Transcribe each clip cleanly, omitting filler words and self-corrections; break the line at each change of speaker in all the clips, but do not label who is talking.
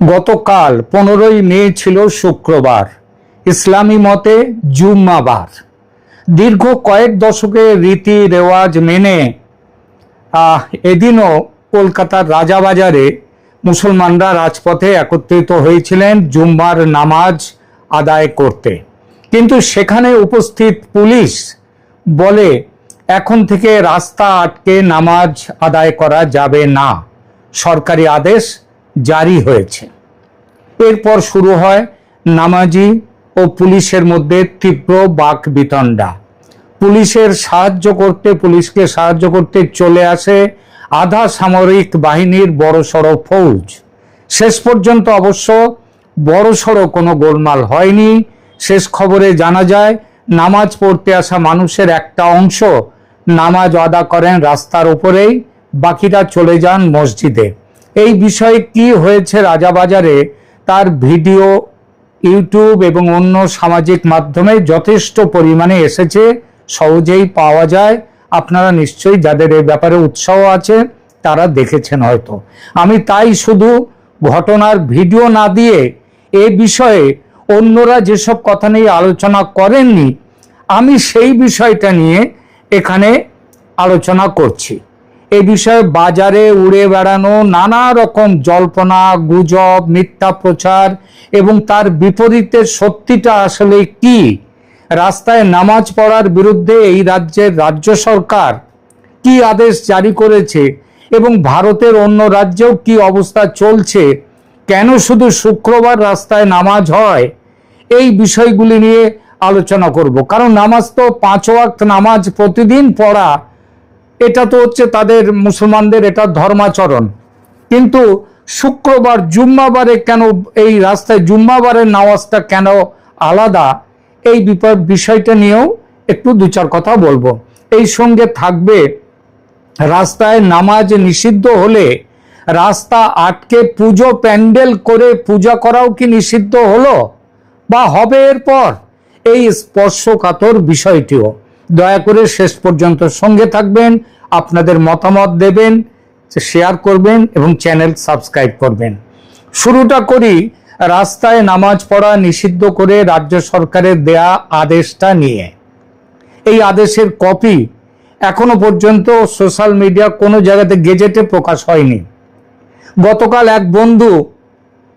গতকাল 15ই মে ছিল শুক্রবার, ইসলামী মতে জুম্মাবার। দীর্ঘ কয়েক দশকের রীতি রেওয়াজ মেনে এদিনও কলকাতার রাজাবাজারে মুসলমানরা রাজপথে একত্রিত হয়েছিলেন জুম্মার নামাজ আদায় করতে। কিন্তু সেখানে উপস্থিত পুলিশ বলে এখন থেকে রাস্তা আটকে নামাজ আদায় করা যাবে না, সরকারি আদেশ জারি হয়েছে। এরপর শুরু হয় নামাজি ও পুলিশের মধ্যে তীব্র বাকবিতণ্ডা। পুলিশকে সাহায্য করতে চলে আসে আধা সামরিক বাহিনীর বড়সড় ফৌজ। শেষ পর্যন্ত অবশ্য বড়সড় কোনো গোলমাল হয়নি। শেষ খবরে জানা যায় নামাজ পড়তে আসা মানুষের একটা অংশ নামাজ আদা করেন রাস্তার উপরেই, বাকিরা চলে যান মসজিদে। এই বিষয়ে কি হয়েছে রাজাবাজারে তার ভিডিও ইউটিউব এবং অন্য সামাজিক মাধ্যমে যথেষ্ট পরিমাণে এসেছে, সহজেই পাওয়া যায়। আপনারা নিশ্চয়ই যাদের এই ব্যাপারে উৎসাহ আছে তারা দেখেছেন হয়তো। আমি তাই শুধু ঘটনার ভিডিও না দিয়ে এ বিষয়ে অন্যরা যেসব কথা নিয়ে আলোচনা করেননি, আমি সেই বিষয়টা নিয়ে এখানে আলোচনা করছি। এই বিষয়ে বাজারে উড়ে বেড়ানো নানা রকম জল্পনা, গুজব, মিথ্যা প্রচার এবং তার বিপরীতে সত্যিটা আসলে কি, রাস্তায় নামাজ পড়ার বিরুদ্ধে এই রাজ্যের রাজ্য সরকার কি আদেশ জারি করেছে এবং ভারতের অন্য রাজ্যেও কি অবস্থা চলছে, কেন শুধু শুক্রবার রাস্তায় নামাজ হয়, এই বিষয়গুলি নিয়ে আলোচনা করব। কারণ নামাজ তো 5 ওয়াক্ত নামাজ প্রতিদিন পড়া, এটা তো হচ্ছে তাদের মুসলমানদের এটা ধর্মাচরণ। কিন্তু শুক্রবার জুম্মাবারে কেন এই রাস্তায় জুম্মাবারের নামাজটা কেন আলাদা, এই বিষয়টা নিয়েও একটু 2-4 কথা বলবো। এই সঙ্গে থাকবে রাস্তায় নামাজ নিষিদ্ধ হলে রাস্তা আটকে পুজো প্যান্ডেল করে পূজা করাও কি নিষিদ্ধ হলো বা হবে এরপর, এই স্পর্শকাতর বিষয়টিও। দয়া করে শেষ পর্যন্ত সঙ্গে থাকবেন, আপনাদের মতামত দেবেন, শেয়ার করবেন এবং চ্যানেল সাবস্ক্রাইব করবেন। শুরুটা করি রাস্তায় নামাজ পড়া নিষিদ্ধ করে রাজ্য সরকারের দেয়া আদেশটা নিয়ে। এই আদেশের কপি এখনো পর্যন্ত সোশ্যাল মিডিয়া কোনো জায়গাতে গেজেটে প্রকাশ হয়নি। গতকাল এক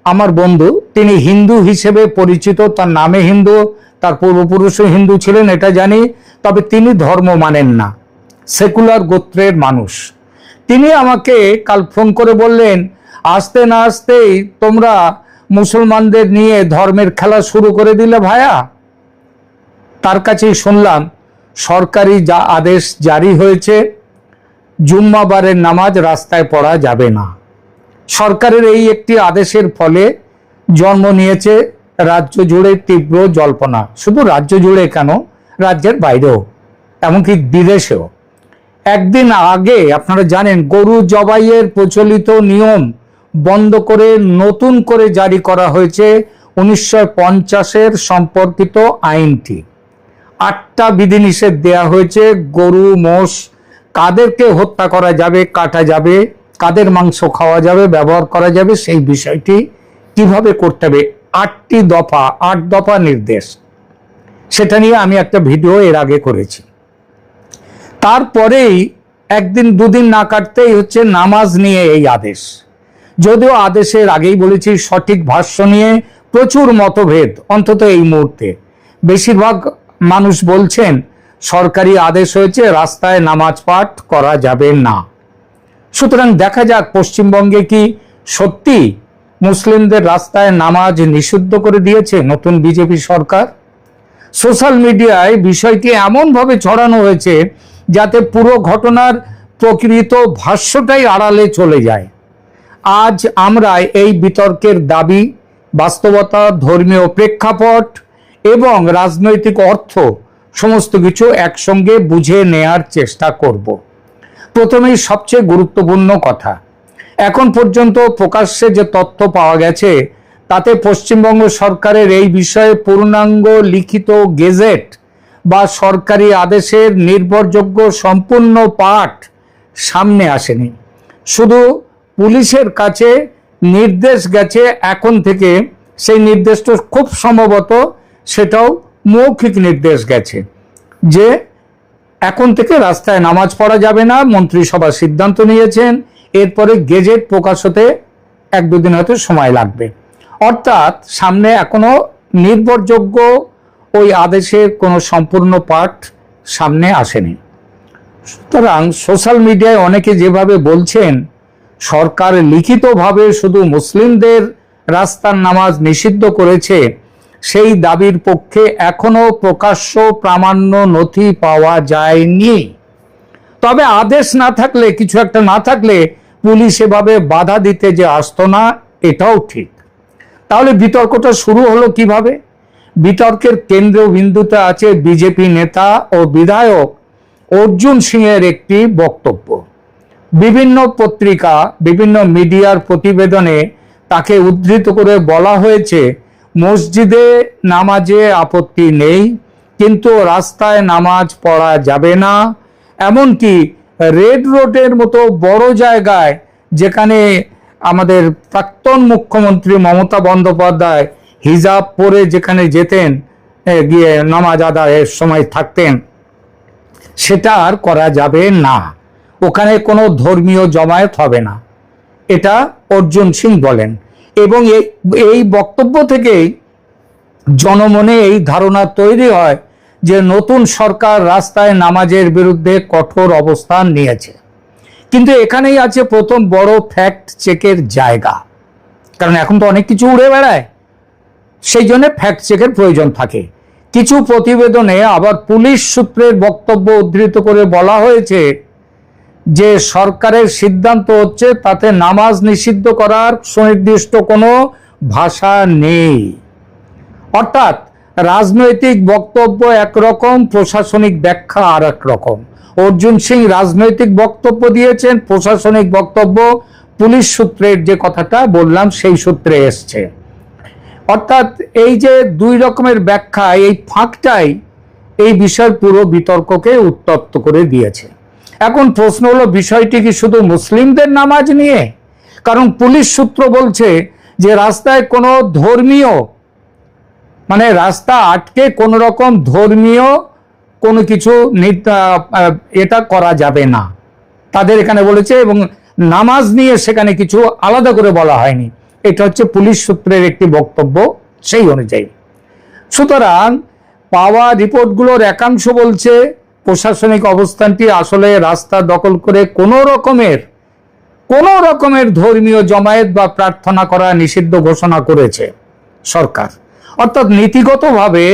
আমার বন্ধু, তিনি হিন্দু হিসেবে পরিচিত, তার নামে হিন্দু, তার পূর্বপুরুষও হিন্দু ছিলেন এটা জানি, তবে তিনি ধর্ম মানেন না, সেকুলার গোত্রের মানুষ। তিনি আমাকে কাল ফোন করে বললেন, আসতে না আসতেই তোমরা মুসলমানদের নিয়ে ধর্মের খেলা শুরু করে দিলে ভায়া। তার কাছেই শুনলাম সরকারি যা আদেশ জারি হয়েছে, জুম্মাবারের নামাজ রাস্তায় পড়া যাবে না। সরকারের এই একটি আদেশের ফলে জন্ম নিয়েছে রাজ্য জুড়ে তীব্র জল্পনা। শুধু রাজ্য জুড়ে কেন, রাজ্যের বাইরেও, এমনকি বিদেশেও। একদিন আগে আপনারা জানেন গরু জবাইয়ের প্রচলিত নিয়ম বন্ধ করে নতুন করে জারি করা হয়েছে 1950-এর সম্পর্কিত আইনটি। 8টা বিধিনিষেধ দেয়া হয়েছে। গরু, মোষ কাদেরকে হত্যা করা যাবে, কাটা যাবে, কাদের মাংস খাওয়া যাবে, ব্যবহার করা যাবে, সেই বিষয়টি কিভাবে করতে হবে, 8 দফা নির্দেশ। সেটা নিয়ে আমি একটা ভিডিও এর আগে করেছি। তারপরেই 1-2 দিন না কাটতেই হচ্ছে নামাজ নিয়ে এই আদেশ। যদিও আদেশের আগেই বলেছি সঠিক ভাষ্য নিয়ে প্রচুর মতভেদ, অন্তত এই মুহূর্তে। বেশিরভাগ মানুষ বলছেন সরকারি আদেশ হয়েছে রাস্তায় নামাজ পাঠ করা যাবে না। সুতরাং দেখা যাক পশ্চিমবঙ্গে কি সত্যি মুসলিমদের রাস্তায় নামাজ নিষিদ্ধ করে দিয়েছে নতুন বিজেপি সরকার। সোশ্যাল মিডিয়ায় বিষয়টি এমনভাবে ছড়ানো হয়েছে যাতে পুরো ঘটনার প্রকৃত ভাষ্যটাই আড়ালে চলে যায়। আজ আমরা এই বিতর্কের দাবি, বাস্তবতা, ধর্মীয় প্রেক্ষাপট এবং রাজনৈতিক অর্থ সমস্ত কিছু একসঙ্গে বুঝে নেয়ার চেষ্টা করব। প্রথমেই সবচেয়ে গুরুত্বপূর্ণ কথা, এখন পর্যন্ত প্রকাশ্যে যে তথ্য পাওয়া গেছে তাতে পশ্চিমবঙ্গ সরকারের এই বিষয়ে পূর্ণাঙ্গ লিখিত গেজেট বা সরকারি আদেশের নির্ভরযোগ্য সম্পূর্ণ পাঠ সামনে আসেনি। শুধু পুলিশের কাছে নির্দেশ গেছে এখন থেকে, সেই নির্দেশটা খুব সম্ভবত সেটাও মৌখিক নির্দেশ গেছে যে এখন থেকে রাস্তায় নামাজ পড়া যাবে না। মন্ত্রিসভা সিদ্ধান্ত নিয়েছেন, এরপরে গেজেট প্রকাশ হতে 1-2 দিন হয়তো সময় লাগবে। অর্থাৎ সামনে এখনো নির্ভরযোগ্য ওই আদেশের কোনো সম্পূর্ণ পাঠ সামনে আসেনি। সুতরাং সোশ্যাল মিডিয়ায় অনেকে যেভাবে বলছেন সরকার লিখিতভাবে শুধু মুসলিমদের রাস্তার নামাজ নিষিদ্ধ করেছে, সেই দাবির পক্ষে এখনো প্রকাশ্য প্রামাণ্য নথি পাওয়া যায়নি। তবে আদেশ না থাকলে, কিছু একটা না থাকলে পুলিশ এভাবে বাধা দিতে যে আসতো না, এটাও ঠিক। তাহলে বিতর্কটা শুরু হলো কিভাবে? বিতর্কের কেন্দ্রবিন্দুতে আছে বিজেপি নেতা ও বিধায়ক অর্জুন সিংয়ের একটি বক্তব্য। বিভিন্ন পত্রিকা, বিভিন্ন মিডিয়ার প্রতিবেদনে তাকে উদ্ধৃত করে বলা হয়েছে মসজিদে নামাজে আপত্তি নেই, কিন্তু রাস্তায় নামাজ পড়া যাবে না। এমনকি রেড রোডের মতো বড় জায়গায়, যেখানে আমাদের প্রাক্তন মুখ্যমন্ত্রী মমতা বন্দ্যোপাধ্যায় হিজাব পরে যেখানে যেতেন, গিয়ে নামাজ আদায়ের সময় থাকতেন, সেটা আর করা যাবে না। ওখানে কোনো ধর্মীয় জমায়েত হবে না, এটা অর্জুন সিং বলেন। এবং এই বক্তব্য থেকেই জনমনে এই ধারণা তৈরি হয় যে নতুন সরকার রাস্তায় নামাজের বিরুদ্ধে কঠোর অবস্থান নিয়েছে। কিন্তু এখানেই আছে প্রথম বড় ফ্যাক্ট চেকের জায়গা, কারণ এখন তো অনেক কিছু উড়ে বেড়ায়, সেই জন্য ফ্যাক্ট চেকের প্রয়োজন থাকে। কিছু প্রতিবেদনে আবার পুলিশ সূত্রের বক্তব্য উদ্ধৃত করে বলা হয়েছে যে সরকারের সিদ্ধান্ত হচ্ছে তাতে নামাজ নিষিদ্ধ করার সুনির্দিষ্ট কোনো ভাষা নেই। অর্থাৎ রাজনৈতিক বক্তব্য একরকম, প্রশাসনিক ব্যাখ্যা আর এক রকম। অর্জুন সিং রাজনৈতিক বক্তব্য দিয়েছেন, প্রশাসনিক বক্তব্য পুলিশ সূত্রের যে কথাটা বললাম সেই সূত্রে এসছে। অর্থাৎ এই যে দুই রকমের ব্যাখ্যা, এই ফাঁকটাই এই বিষয়ের পুরো বিতর্ককে উত্তপ্ত করে দিয়েছে। এখন প্রশ্ন হলো, বিষয়টি কি শুধু মুসলিমদের নামাজ নিয়ে? কারণ পুলিশ সূত্র বলছে যে রাস্তায় কোনো ধর্মীয়, মানে রাস্তা আটকে কোনো রকম ধর্মীয় কোনো কিছু এটা করা যাবে না, তাদের এখানে বলেছে। এবং নামাজ নিয়ে সেখানে কিছু আলাদা করে বলা হয়নি। এটা হচ্ছে পুলিশ সূত্রের একটি বক্তব্য সেই অনুযায়ী। সুতরাং পাওয়া রিপোর্টগুলোর একাংশ বলছে প্রশাসনিক অবস্থানটি আসলে রাস্তা দখল করে কোনো রকমের ধর্মীয় জমায়েত বা প্রার্থনা করা নিষিদ্ধ ঘোষণা করেছে সরকার। অর্থাৎ নীতিগতভাবে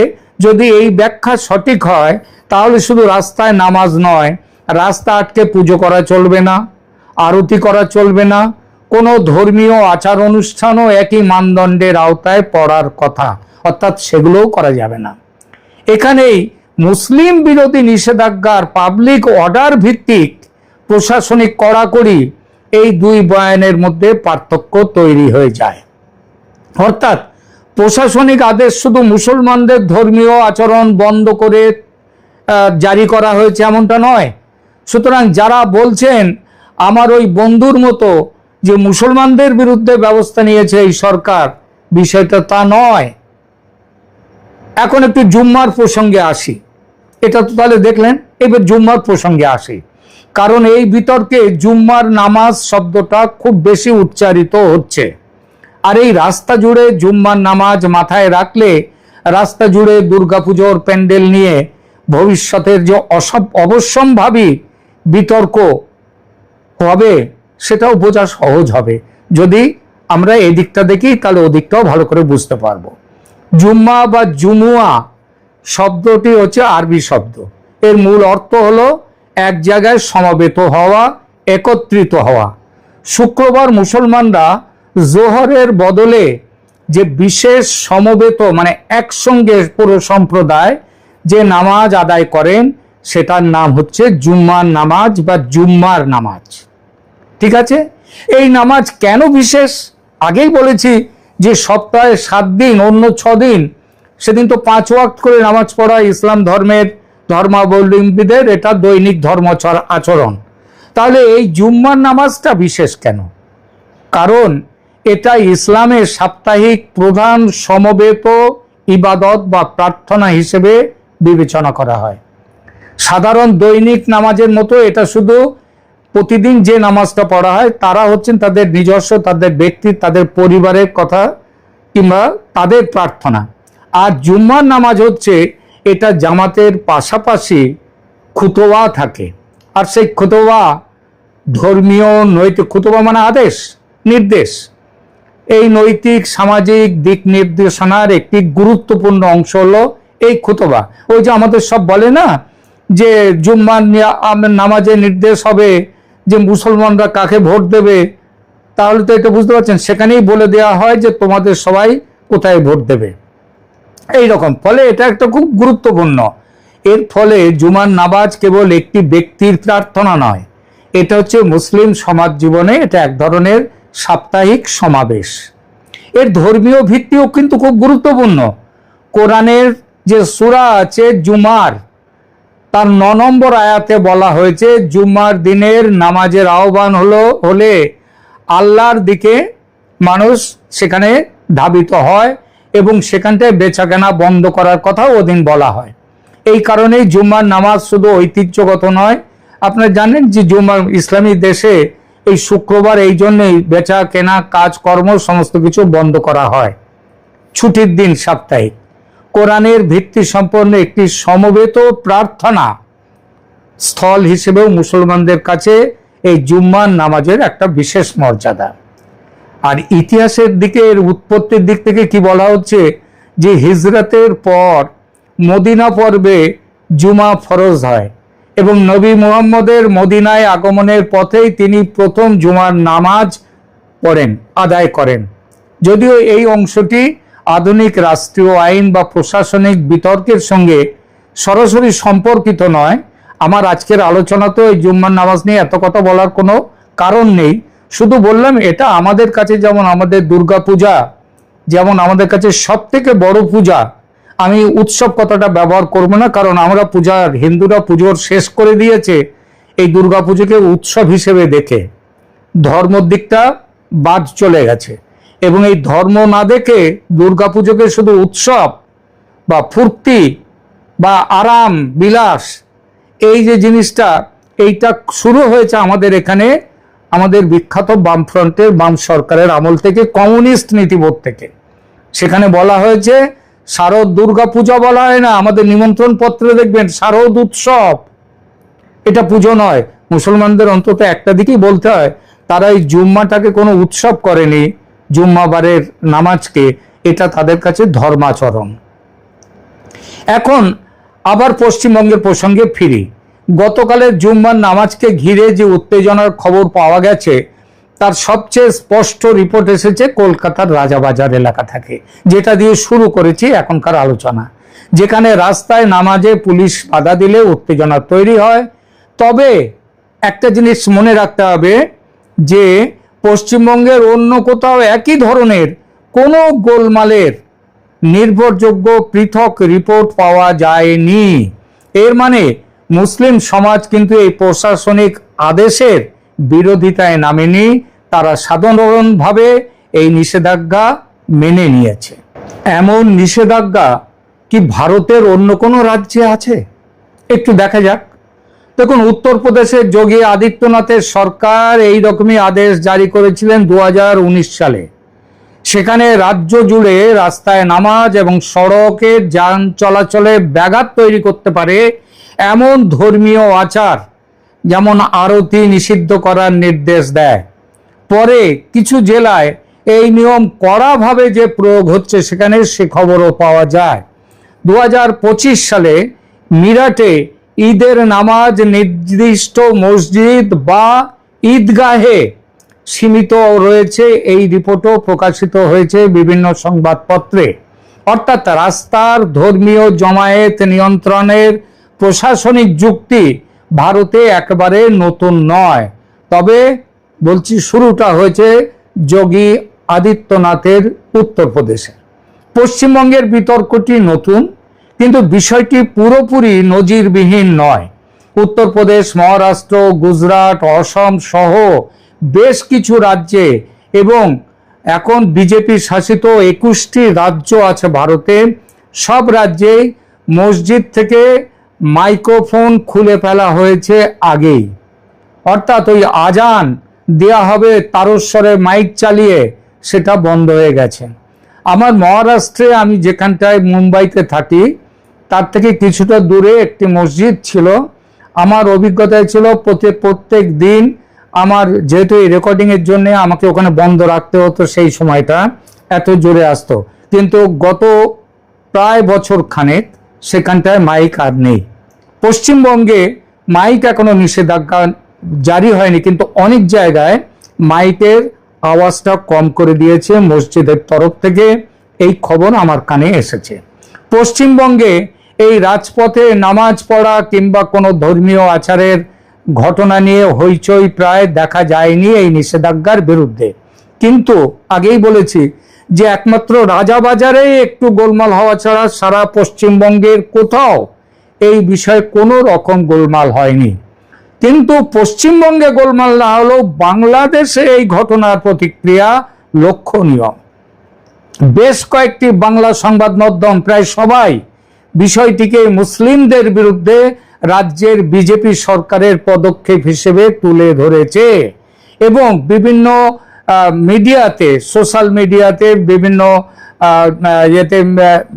যদি এই ব্যাখ্যা সঠিক হয়, তাহলে শুধু রাস্তায় নামাজ নয়, রাস্তা আটকে পুজো করা চলবে না, আরতি করা চলবে না, কোনো ধর্মীয় আচার অনুষ্ঠানও একই মানদণ্ডের আওতায় পড়ার কথা, অর্থাৎ সেগুলোও করা যাবে না। এখানেই মুসলিম বিরোধী নিষেধাজ্ঞার পাবলিক অর্ডার ভিত্তিক প্রশাসনিক কড়াকড়ি, এই দুই বয়ানের মধ্যে পার্থক্য তৈরি হয়ে যায়। অর্থাৎ প্রশাসনিক আদেশ শুধু মুসলমানদের ধর্মীয় আচরণ বন্ধ করে জারি করা হয়েছে এমনটা নয়। সুতরাং যারা বলছেন আমার ওই বন্ধুর মতো যে মুসলমানদের বিরুদ্ধে ব্যবস্থা নিয়েছে এই সরকার, বিষয়টা তা নয়। এখন একটু জুম্মার প্রসঙ্গে আসি। এটা তো তাহলে দেখলেন, এবার জুম্মার প্রসঙ্গে আসি। কারণ এই বিতর্কে জুম্মার নামাজ শব্দটা খুব বেশি উচ্চারিত হচ্ছে। আর এই রাস্তা জুড়ে জুম্মার নামাজ মাথায় রাখলে রাস্তা জুড়ে দুর্গাপুজোর প্যান্ডেল নিয়ে ভবিষ্যতের যে অবশ্যম্ভাবী বিতর্ক হবে, সেটাও বোঝা সহজ হবে। যদি আমরা এদিকটা দেখি, তাহলে ওদিকটাও ভালো করে বুঝতে পারবো। জুম্মা বা জুমুয়া শব্দটি হচ্ছে আরবি শব্দ। এর মূল অর্থ হলো এক জায়গায় সমবেত হওয়া, একত্রিত হওয়া। শুক্রবার মুসলমানরা জোহরের বদলে যে বিশেষ সমবেত, মানে একসঙ্গে পুরো সম্প্রদায় যে নামাজ আদায় করেন, সেটার নাম হচ্ছে জুম্মার নামাজ বা জুম্মার নামাজ। ঠিক আছে? এই নামাজ কেন বিশেষ? আগেই বলেছি যে সপ্তাহে 7 দিন, অন্য 6 দিন, সেদিন তো 5 ওয়াক্ত করে নামাজ পড়া ইসলাম ধর্মের ধর্মাবলম্বীদের এটা দৈনিক ধর্ম আচরণ। তাহলে এই জুম্মার নামাজটা বিশেষ কেন? কারণ এটা ইসলামের সাপ্তাহিক প্রধান সমবেত ইবাদত বা প্রার্থনা হিসেবে বিবেচনা করা হয়। সাধারণ দৈনিক নামাজের মতো এটা শুধু প্রতিদিন যে নামাজটা পড়া হয় তারা হচ্ছেন তাদের নিজস্ব, তাদের ব্যক্তি, তাদের পরিবারের কথা কিংবা তাদের প্রার্থনা। আর জুম্মার নামাজ হচ্ছে এটা জামাতের পাশাপাশি খুতবা থাকে। আর সেই খুতবা ধর্মীয় নৈতিক, খুতবা মানে আদেশ, নির্দেশ, এই নৈতিক সামাজিক দিক নির্দেশনার একটি গুরুত্বপূর্ণ অংশ হলো এই খুতবা। ওই যে আমাদের সব বলে না যে জুম্মার নামাজে নির্দেশ হবে যে মুসলমানরা কাকে ভোট দেবে, তাহলে তো এটা বুঝতে পারছেন সেখানেই বলে দেওয়া হয় যে তোমাদের সবাই কোথায় ভোট দেবে, এই রকম। ফলে এটা একটা খুব গুরুত্বপূর্ণ। এর ফলে জুমার নামাজ কেবল একটি ব্যক্তির প্রার্থনা নয়, এটা হচ্ছে মুসলিম সমাজ জীবনে এটা এক ধরনের সাপ্তাহিক সমাবেশ। এর ধর্মীয় ভিত্তিও কিন্তু খুব গুরুত্বপূর্ণ। কোরআনের যে সূরা আছে জুমার, তার 9 নম্বর আয়াতে বলা হয়েছে জুম্মার দিনের নামাজের আহ্বান হলে আল্লাহর দিকে মানুষ সেখানে ধাবিত হয় এবং সেখানটায় বেচাকেনা বন্ধ করার কথাও ওদিন বলা হয়। এই কারণেই জুম্মার নামাজ শুধু ঐতিহ্যগত নয়, আপনারা জানেন যে জুম্মার ইসলামী দেশে এই শুক্রবার এই জন্যই বেচা কেনা কাজকর্ম সমস্ত কিছু বন্ধ করা হয়, ছুটির দিন সাপ্তাহিক। কোরআনের ভিত্তি সম্পন্ন একটি সমবেত প্রার্থনা স্থল হিসেবেও মুসলমানদের কাছে এই জুম্মার নামাজের একটা বিশেষ মর্যাদা। আর ইতিহাসের দিকে, এর উৎপত্তির দিক থেকে কি বলা হচ্ছে যে হিজরতের পর মদিনা পর্বে জুমা ফরজ হয় এবং নবী মুহাম্মদের মদিনায় আগমনের পথেই তিনি প্রথম জুমার নামাজ পড়েন, আদায় করেন। যদিও এই অংশটি আধুনিক রাষ্ট্রীয় আইন বা প্রশাসনিক বিতর্কের সঙ্গে সরাসরি সম্পর্কিত নয়, আমার আজকের আলোচনা তো এই জুম্মার নামাজ নিয়ে এত কথা বলার কোনো কারণ নেই। শুধু বললাম এটা আমাদের কাছে যেমন আমাদের দুর্গা পূজা যেমন আমাদের কাছে সব থেকে বড় পূজা, আমি উৎসব কথাটা ব্যবহার করব না, কারণ আমরা হিন্দুরা পুজোর শেষ করে দিয়েছে এই দুর্গা পুজোকে উৎসব হিসেবে দেখে, ধর্মের দিকটা বাদ চলে গেছে। এবং এই ধর্ম না দেখে দুর্গা পুজোকে শুধু উৎসব বা ফুর্তি বা আরাম বিলাস, এই যে জিনিসটা, এইটা শুরু হয়েছে আমাদের এখানে আমাদের বিখ্যাত বামফ্রন্টের বাম সরকারের আমল থেকে, কমিউনিস্ট নীতিবোধ থেকে। সেখানে বলা হয়েছে শারদ দুর্গা পূজা বলা হয় না, আমাদের নিমন্ত্রণ পত্রে দেখবেন শারদ উৎসব, এটা পুজো নয়। মুসলমানদের অন্তত একটা দিকেই বলতে হয়, তারা এই জুম্মাটাকে কোনো উৎসব করেনি, জুম্মাবারের নামাজকে, এটা তাদের কাছে ধর্মাচরণ। এখন আবার পশ্চিমবঙ্গের প্রসঙ্গে ফিরি। গতকালের জুম্মার নামাজকে ঘিরে যে উত্তেজনার খবর পাওয়া গেছে তার সবচেয়ে স্পষ্ট রিপোর্ট এসেছে কলকাতার রাজাবাজার এলাকা থেকে, যেটা দিয়ে শুরু করেছি এখনকার আলোচনা, যেখানে রাস্তায় নামাজে পুলিশ বাধা দিলে উত্তেজনা তৈরি হয়। তবে একটা জিনিস মনে রাখতে হবে যে পশ্চিমবঙ্গের অন্য কোথাও একই ধরনের কোনো গোলমালের নির্ভরযোগ্য পৃথক রিপোর্ট পাওয়া যায়নি। এর মানে মুসলিম সমাজ কিন্তু এই প্রশাসনিক আদেশের বিরোধিতায় নামেনি, তারা সাধারণভাবে এই নিষেধাজ্ঞা মেনে নিয়েছে। এমন নিষেধাজ্ঞা কি ভারতের অন্য কোনো রাজ্যে আছে? একটু দেখা যাক। দেখুন, উত্তরপ্রদেশের যোগী আদিত্যনাথের সরকার এই রকমই আদেশ জারি করেছিলেন 2019 সালে। সেখানে রাজ্য জুড়ে রাস্তায় নামাজ এবং সড়কে যান চলাচলে ব্যাঘাত তৈরি করতে পারে এমন ধর্মীয় আচার যেমন আরতি নিষিদ্ধ করার নির্দেশ দেয়। পরে কিছু জেলায় এই নিয়ম কড়াভাবে যে প্রয়োগ হচ্ছে সেখানে সে খবরও পাওয়া যায়। 2025 সালে মিরাটে ঈদের নামাজ নির্দিষ্ট মসজিদ বা ঈদগাহে সীমিত রয়েছে, এই রিপোর্টও প্রকাশিত হয়েছে বিভিন্ন সংবাদপত্রে। অর্থাৎ রাস্তার ধর্মীয় জমায়েত নিয়ন্ত্রণের প্রশাসনিক যুক্তি ভারতে একেবারে নতুন নয়। তবে বলছি, শুরুটা হয়েছে যোগী আদিত্যনাথের উত্তরপ্রদেশে। পশ্চিমবঙ্গের বিতর্কটি নতুন, কিন্তু বিষয়টি পুরোপুরি নজিরবিহীন নয়। উত্তরপ্রদেশ, মহারাষ্ট্র, গুজরাট, অসম সহ বেশ কিছু রাজ্যে এবং এখন বিজেপি শাসিত 21টি রাজ্য আছে ভারতে, সব রাজ্যেই মসজিদ থেকে মাইক্রোফোন খুলে ফেলা হয়েছে আগেই। অর্থাৎ ওই আজান দেয়া হবে তারস্বরে মাইক চালিয়ে, সেটা বন্ধ হয়ে গেছে। আমার মহারাষ্ট্রে, আমি যেখানটায় মুম্বাইতে থাকি, তার থেকে কিছুটা দূরে একটি মসজিদ ছিল। আমার অভিজ্ঞতায় ছিল প্রত্যেক দিন আমার, যেহেতু এই রেকর্ডিংয়ের জন্য আমাকে ওখানে বন্ধ রাখতে হতো, সেই সময়টা এত জোরে আসতো। কিন্তু গত প্রায় বছর খানেক সেখানটায় মাইক আর নেই। পশ্চিমবঙ্গে মাইক এখনো নিষেধাজ্ঞা জারি হয়নি, কিন্তু অনেক জায়গায় মাইকের আওয়াজটা কম করে দিয়েছে মসজিদের তরফ থেকে, এই খবর আমার কানে এসেছে। পশ্চিমবঙ্গে এই রাজপথে নামাজ পড়া কিংবা কোনো ধর্মীয় আচারের ঘটনা নিয়ে হইচই প্রায় দেখা যায়নি এই নিষেধাজ্ঞার বিরুদ্ধে। কিন্তু আগেই বলেছি যে একমাত্র রাজাবাজারে একটু গোলমাল হওয়া ছাড়া সারা পশ্চিমবঙ্গের কোথাও এই বিষয়ে কোনো রকম গোলমাল হয়নি। কিন্তু পশ্চিমবঙ্গে গোলমাল না হলেও বাংলাদেশে এই ঘটনার প্রতিক্রিয়া লক্ষণীয়। বেশ কয়েকটি বাংলা সংবাদ মাধ্যম, প্রায় সবাই বিষয়টিকে মুসলিমদের বিরুদ্ধে রাজ্যের বিজেপি সরকারের পদক্ষেপ হিসেবে তুলে ধরেছে এবং বিভিন্ন মিডিয়াতে, সোশ্যাল মিডিয়াতে, বিভিন্ন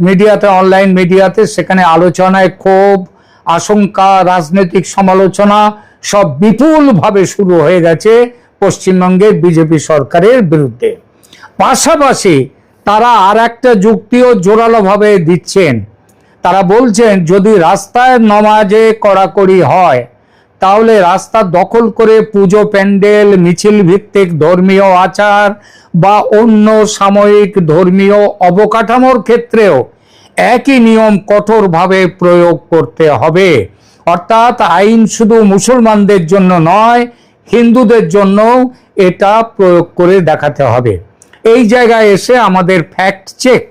মিডিয়াতে, অনলাইন মিডিয়াতে, সেখানে আলোচনায় ক্ষোভ, আশঙ্কা, রাজনৈতিক সমালোচনা সব বিপুলভাবে শুরু হয়ে গেছে পশ্চিমবঙ্গের বিজেপি সরকারের বিরুদ্ধে। পাশাপাশি তারা আর একটা যুক্তিও জোরালোভাবে দিচ্ছেন। তারা বলছেন যদি রাস্তায় নামাজে কড়াকড়ি হয়, তাহলে রাস্তা দখল করে পুজো প্যান্ডেল, মিছিল ভিত্তিক ধর্মীয় আচার বা অন্য সাময়িক ধর্মীয় অবকাঠামোর ক্ষেত্রেও একই নিয়ম কঠোরভাবে প্রয়োগ করতে হবে। অর্থাৎ আইন শুধু মুসলমানদের জন্য নয়, হিন্দুদের জন্যও এটা প্রয়োগ করে দেখাতে হবে। এই জায়গায় এসে আমাদের ফ্যাক্ট চেক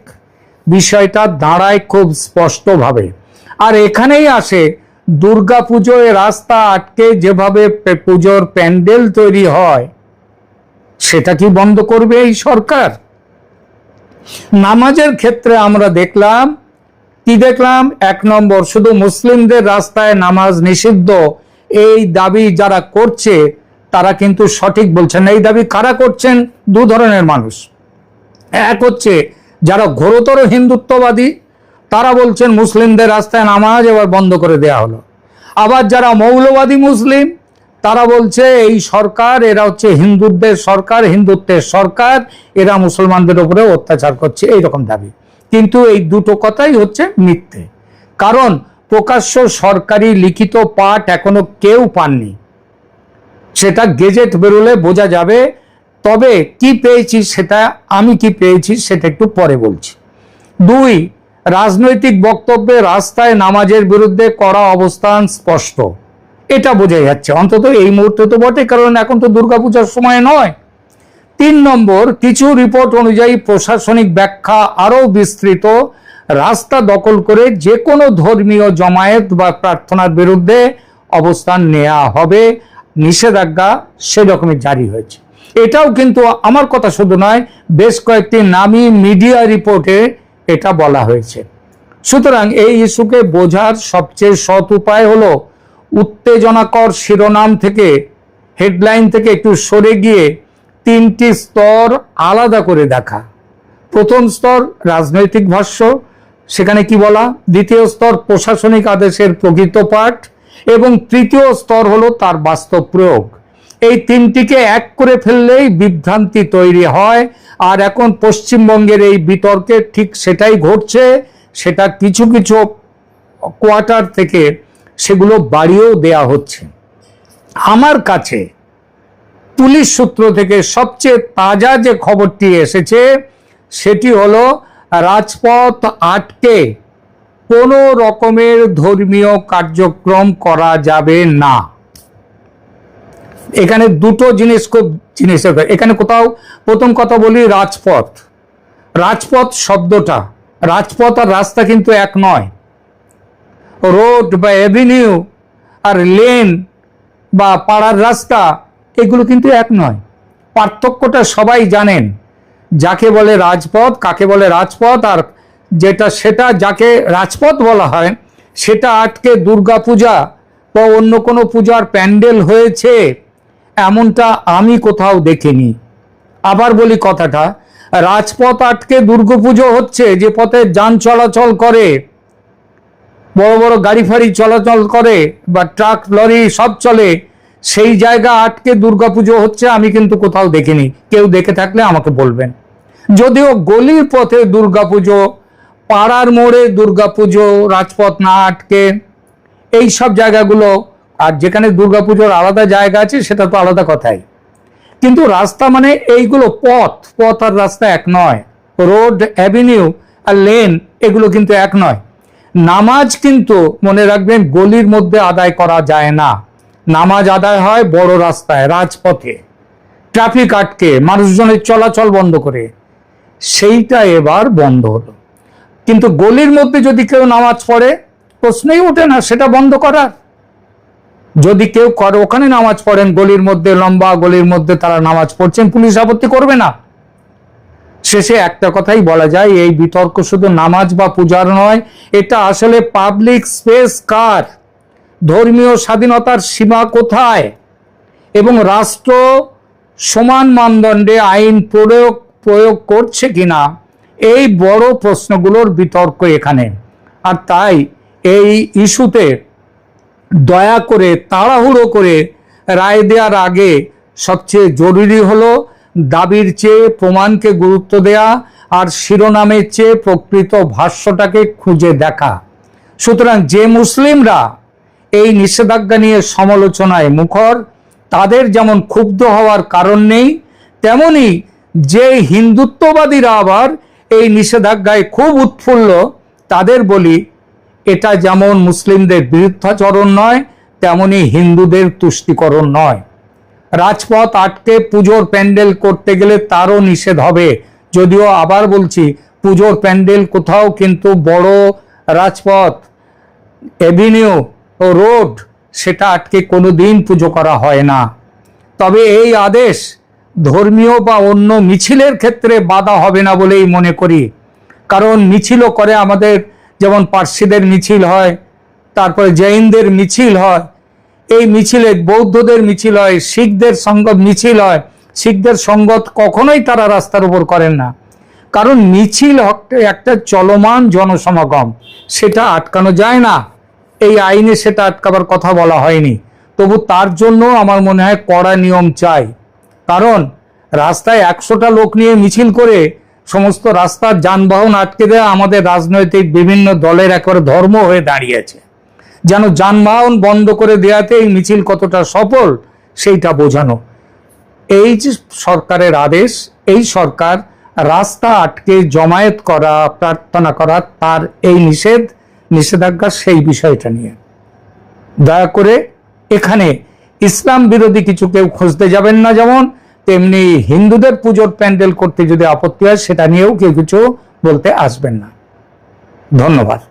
বিষয়টা দাঁড়ায় খুব স্পষ্টভাবে। আর এখানেই আসে দুর্গাপুজোয় রাস্তা আটকে যেভাবে পুজোর প্যান্ডেল তৈরি হয়, সেটা কি বন্ধ করবে এই সরকার? নামাজের ক্ষেত্রে আমরা দেখলাম, এক নম্বর, শুধু মুসলিমদের রাস্তায় নামাজ নিষিদ্ধ এই দাবি যারা করছে তারা কিন্তু সঠিক বলছেন না। এই দাবি কারা করছেন? দু ধরনের মানুষ। এক হচ্ছে যারা ঘোরতর হিন্দুত্ববাদী, তারা বলছেন মুসলিমদের রাস্তায় নামাজ এবার বন্ধ করে দেয়া হলো। আবার যারা মৌলবাদী মুসলিম, তারা বলছে এই সরকার, এরা হচ্ছে হিন্দুদের সরকার, হিন্দুত্বের সরকার, এরা মুসলমানদের উপরে অত্যাচার করছে, এইরকম দাবি। কিন্তু এই দুটো কথাই হচ্ছে মিথ্যে। কারণ প্রকাশ্য সরকারি লিখিত পাঠ এখনো কেউ পাননি, সেটা গেজেট বেরোলে বোঝা যাবে। তবে কি পেয়েছি সেটা, আমি কি পেয়েছি সেটা একটু পরে বলছি। দুই, রাজনৈতিক বক্তব্যে রাস্তায় নামাজের বিরুদ্ধে কড়া অবস্থান স্পষ্ট, এটা বোঝা যাচ্ছে, অন্তত এই মুহূর্তে তো বটে, কারণ এখন তো দুর্গাপূজার সময় নয়। তিন নম্বর, কিছু রিপোর্ট অনুযায়ী প্রশাসনিক ব্যাখ্যা আরো বিস্তৃত, রাস্তা দখল করে যে কোনো ধর্মীয় জমায়েত বা প্রার্থনার বিরুদ্ধে অবস্থান নেওয়া হবে, নিষেধাজ্ঞা সেরকমই জারি হয়েছে। এটাও কিন্তু আমার কথা শুধু নয়, বেশ কয়েকটি নামী মিডিয়া রিপোর্টে এটা বলা হয়েছে। সুতরাং এই ইস্যুকে বোঝার সবচেয়ে সৎ উপায় হলো উত্তেজনাকর শিরোনাম থেকে, হেডলাইন থেকে একটু সরে গিয়ে তিনটি স্তর আলাদা করে দেখা। প্রথম স্তর রাজনৈতিক ভাষ্য, সেখানে কি বলা, দ্বিতীয় স্তর প্রশাসনিক আদেশের প্রকৃত পাঠ, এবং তৃতীয় স্তর হলো তার বাস্তব প্রয়োগ। এই তিনটিকে এক করে ফেললেই বিভ্রান্তি তৈরি হয়। আর এখন পশ্চিমবঙ্গের এই বিতর্কে ঠিক সেটাই ঘটছে। সেটা কিছু কিছু কোয়ার্টার থেকে সেগুলো বাড়িয়েও দেয়া হচ্ছে। আমার কাছে পুলিশ সূত্র থেকে সবচেয়ে তাজা যে খবরটি এসেছে সেটি হলো রাজপথ আটকে কোনো রকমের ধর্মীয় কার্যক্রম করা যাবে না। এখানে দুটো জিনিস খুব এখানে কোথাও, প্রথম কথা বলি রাজপথ। রাজপথ শব্দটা, রাজপথ আর রাস্তা কিন্তু এক নয়। রোড বা এভিনিউ আর লেন বা পাড়ার রাস্তা এগুলো কিন্তু এক নয়। পার্থক্যটা সবাই জানেন। যাকে বলে রাজপথ, কাকে বলে রাজপথ, আর সেটা যাকে রাজপথ বলা হয় সেটা আটকে দুর্গাপূজা বা অন্য কোনো পূজার প্যান্ডেল হয়েছে এমনটা আমি কোথাও দেখিনি। আবার বলি কথাটা, রাজপথ আটকে দুর্গাপুজো হচ্ছে, যে পথে যান চলাচল করে, বড় বড় গাড়ি ফাড়ি চলাচল করে বা ট্রাক লরি সব চলে, সেই জায়গা আটকে দুর্গাপুজো হচ্ছে আমি কিন্তু কোথাও দেখিনি। কেউ দেখে থাকলে আমাকে বলবেন। যদিও গলির পথে দুর্গাপুজো, পাড়ার মোড়ে দুর্গাপুজো, রাজপথ না আটকে, এই সব জায়গাগুলো, আর যেখানে দুর্গাপুজোর আলাদা জায়গা আছে সেটা তো আলাদা কথাই, কিন্তু রাস্তা মানে এইগুলো পথ আর রাস্তা এক নয়। রোড, অ্যাভিনিউ আর লেন এগুলো কিন্তু এক নয়। নামাজ কিন্তু মনে রাখবেন গলির মধ্যে আদায় করা যায় না। নামাজ আদায় হয় বড় রাস্তায়, রাজপথে, ট্রাফিক আটকে, মানুষজনের চলাচল বন্ধ করে। সেইটা এবার বন্ধ হলো। কিন্তু গলির মধ্যে যদি কেউ নামাজ পড়ে, প্রশ্নই ওঠে না সেটা বন্ধ করার। যদি কেউ করে ওখানে নামাজ পড়েন, গলির মধ্যে, লম্বা গলির মধ্যে তারা নামাজ পড়ছেন, পুলিশ আপত্তি করবে না। শেষে একটা কথাই বলা যায়, এই বিতর্ক শুধু নামাজ বা পূজার নয়, এটা আসলে পাবলিক স্পেস কার, ধর্মীয় স্বাধীনতার সীমা কোথায়, এবং রাষ্ট্র সমান মানদণ্ডে আইন প্রয়োগ করছে কিনা, এই বড় প্রশ্নগুলোর বিতর্ক এখানে। আর তাই এই ইস্যুতে দয়া করে, তাড়াহুড়ো করে রায় দেওয়ার আগে সবচেয়ে জরুরি হলো দাবির চেয়ে প্রমাণকে গুরুত্ব দেয়া, আর শিরোনামের চেয়ে প্রকৃত ভাষ্যটাকে খুঁজে দেখা। সুতরাং যে মুসলিমরা এই নিষেধাজ্ঞা নিয়ে সমালোচনায় মুখর, তাদের যেমন ক্ষুব্ধ হওয়ার কারণ নেই, তেমনি যে হিন্দুত্ববাদীরা আবার এই নিষেধাজ্ঞায় খুব উৎফুল্ল, তাদের বলি, এটা যেমন মুসলিমদের বিরুদ্ধাচরণ নয়, তেমনি হিন্দুদের তুষ্টিকরণ নয়। রাজপথ আটকে পুজোর প্যান্ডেল করতে গেলে তারও নিষেধ হবে। যদিও আবার বলছি, পুজোর প্যান্ডেল কোথাও কিন্তু বড় রাজপথ, এভিনিউ ও রোড, সেটা আটকে কোনোদিন পুজো করা হয় না। তবে এই আদেশ ধর্মীয় বা অন্য মিছিলের ক্ষেত্রে বাধা হবে না বলেই মনে করি। কারণ মিছিলও করে আমাদের, যেমন পার্সিদের মিছিল হয়, তারপরে জৈনদের মিছিল হয়, এই মিছিলে বৌদ্ধদের মিছিল হয়, শিখদের মিছিল হয়। শিখদের সঙ্গত কখনোই তারা রাস্তার উপর করেন না, কারণ মিছিল একটা চলমান জনসমাগম, সেটা আটকানো যায় না। এই আইনে সেটা আটকাবার কথা বলা হয়নি। তবু তার জন্য আমার মনে হয় কড়া নিয়ম চাই। কারণ রাস্তায় 100টা লোক নিয়ে মিছিল করে সমস্ত রাস্তার যানবাহন আটকে দেওয়া আমাদের রাজনৈতিক বিভিন্ন দলের একেবারে ধর্ম হয়ে দাঁড়িয়েছে। যেন যানবাহন বন্ধ করে দেওয়াতে এই মিছিল কতটা সফল সেইটা বোঝানো। এই যে সরকারের আদেশ, এই সরকার রাস্তা আটকে জমায়েত করা, প্রার্থনা করা, তার এই নিষেধাজ্ঞা সেই বিষয়টা নিয়ে দয়া করে এখানে ইসলাম বিরোধী কিছু কেউ খুঁজতে যাবেন না। যেমন তেমনি হিন্দুদের পুজোর প্যান্ডেল করতে যদি আপত্তি হয়, সেটা নিয়েও কেউ কিছু বলতে আসবেন না। ধন্যবাদ।